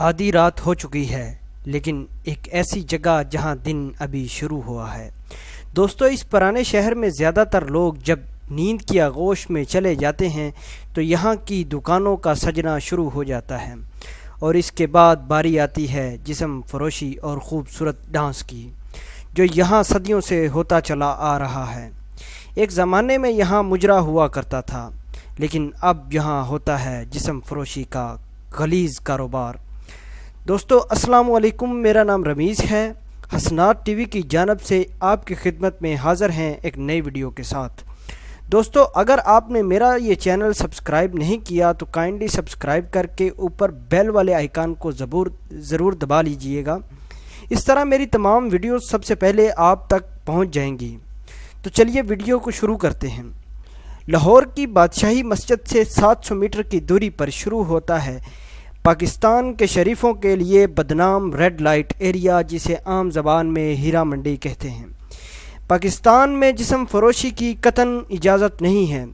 آدھی رات ہو چکی ہے لیکن ایک ایسی جگہ جہاں دن ابھی شروع ہوا ہے۔ دوستو، اس پرانے شہر میں زیادہ تر لوگ جب نیند کی آغوش میں چلے جاتے ہیں تو یہاں کی دکانوں کا سجنا شروع ہو جاتا ہے، اور اس کے بعد باری آتی ہے جسم فروشی اور خوبصورت ڈانس کی، جو یہاں صدیوں سے ہوتا چلا آ رہا ہے۔ ایک زمانے میں یہاں مجرا ہوا کرتا تھا، لیکن اب یہاں ہوتا ہے جسم فروشی کا غلیظ کاروبار۔ دوستو السلام علیکم، میرا نام رمیز ہے۔ حسنات ٹی وی کی جانب سے آپ کی خدمت میں حاضر ہیں ایک نئی ویڈیو کے ساتھ۔ دوستو، اگر آپ نے میرا یہ چینل سبسکرائب نہیں کیا تو کائنڈلی سبسکرائب کر کے اوپر بیل والے آئیکن کو ضرور دبا لیجئے گا، اس طرح میری تمام ویڈیوز سب سے پہلے آپ تک پہنچ جائیں گی۔ تو چلیے ویڈیو کو شروع کرتے ہیں۔ لاہور کی بادشاہی مسجد سے 700 میٹر کی دوری پر شروع ہوتا ہے پاکستان کے شریفوں کے لیے بدنام ریڈ لائٹ ایریا، جسے عام زبان میں ہیرا منڈی کہتے ہیں۔ پاکستان میں جسم فروشی کی قطعاً اجازت نہیں ہے،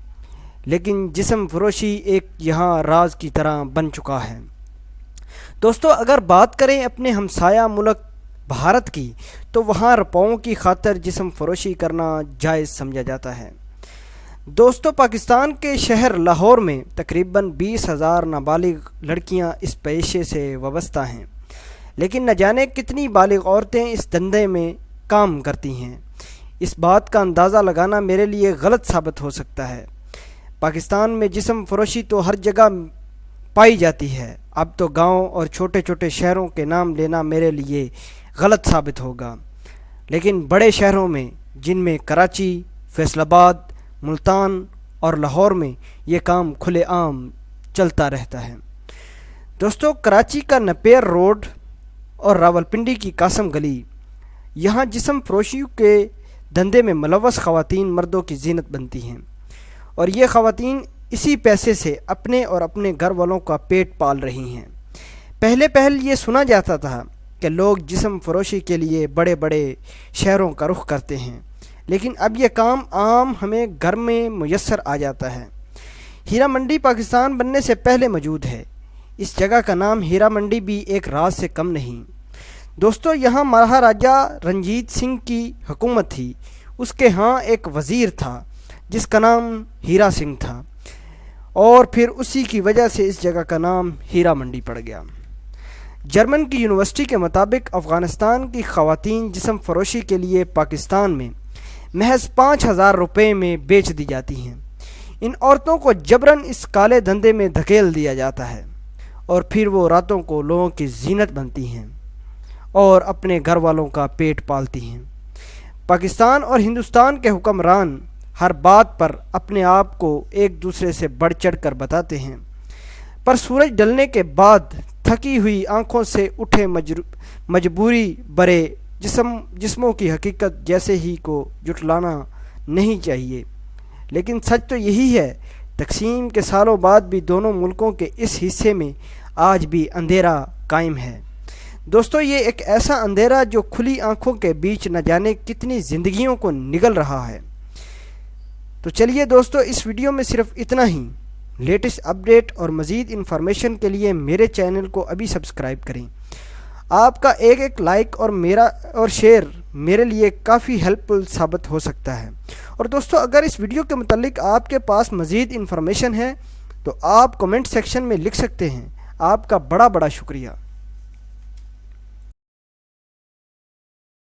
لیکن جسم فروشی ایک یہاں راز کی طرح بن چکا ہے۔ دوستو، اگر بات کریں اپنے ہمسایہ ملک بھارت کی تو وہاں روپوں کی خاطر جسم فروشی کرنا جائز سمجھا جاتا ہے۔ دوستو، پاکستان کے شہر لاہور میں تقریباً 20,000 نابالغ لڑکیاں اس پیشے سے وابستہ ہیں، لیکن نہ جانے کتنی بالغ عورتیں اس دھندے میں کام کرتی ہیں۔ اس بات کا اندازہ لگانا میرے لیے غلط ثابت ہو سکتا ہے۔ پاکستان میں جسم فروشی تو ہر جگہ پائی جاتی ہے، اب تو گاؤں اور چھوٹے چھوٹے شہروں کے نام لینا میرے لیے غلط ثابت ہوگا، لیکن بڑے شہروں میں جن میں کراچی، فیصل آباد، ملتان اور لاہور میں یہ کام کھلے عام چلتا رہتا ہے۔ دوستو، کراچی کا نپیر روڈ اور راولپنڈی کی قاسم گلی، یہاں جسم فروشی کے دھندے میں ملوث خواتین مردوں کی زینت بنتی ہیں، اور یہ خواتین اسی پیسے سے اپنے اور اپنے گھر والوں کا پیٹ پال رہی ہیں۔ پہل یہ سنا جاتا تھا کہ لوگ جسم فروشی کے لیے بڑے بڑے شہروں کا رخ کرتے ہیں، لیکن اب یہ کام عام ہمیں گھر میں میسر آ جاتا ہے۔ ہیرا منڈی پاکستان بننے سے پہلے موجود ہے۔ اس جگہ کا نام ہیرا منڈی بھی ایک راز سے کم نہیں۔ دوستو، یہاں مہاراجہ رنجیت سنگھ کی حکومت تھی۔ اس کے ہاں ایک وزیر تھا جس کا نام ہیرا سنگھ تھا، اور پھر اسی کی وجہ سے اس جگہ کا نام ہیرا منڈی پڑ گیا۔ جرمن کی یونیورسٹی کے مطابق افغانستان کی خواتین جسم فروشی کے لیے پاکستان میں محض 5,000 روپے میں بیچ دی جاتی ہیں۔ ان عورتوں کو جبراً اس کالے دھندے میں دھکیل دیا جاتا ہے، اور پھر وہ راتوں کو لوگوں کی زینت بنتی ہیں اور اپنے گھر والوں کا پیٹ پالتی ہیں۔ پاکستان اور ہندوستان کے حکمران ہر بات پر اپنے آپ کو ایک دوسرے سے بڑھ چڑھ کر بتاتے ہیں، پر سورج ڈلنے کے بعد تھکی ہوئی آنکھوں سے اٹھے مجبوری برے جسموں کی حقیقت جیسے ہی کو جھٹلانا نہیں چاہیے۔ لیکن سچ تو یہی ہے، تقسیم کے سالوں بعد بھی دونوں ملکوں کے اس حصے میں آج بھی اندھیرا قائم ہے۔ دوستو، یہ ایک ایسا اندھیرا جو کھلی آنکھوں کے بیچ نہ جانے کتنی زندگیوں کو نگل رہا ہے۔ تو چلیے دوستو، اس ویڈیو میں صرف اتنا ہی۔ لیٹسٹ اپڈیٹ اور مزید انفارمیشن کے لیے میرے چینل کو ابھی سبسکرائب کریں۔ آپ کا ایک لائک اور شیئر میرے لیے کافی ہیلپ فل ثابت ہو سکتا ہے۔ اور دوستو، اگر اس ویڈیو کے متعلق آپ کے پاس مزید انفارمیشن ہے تو آپ کمنٹ سیکشن میں لکھ سکتے ہیں۔ آپ کا بڑا شکریہ۔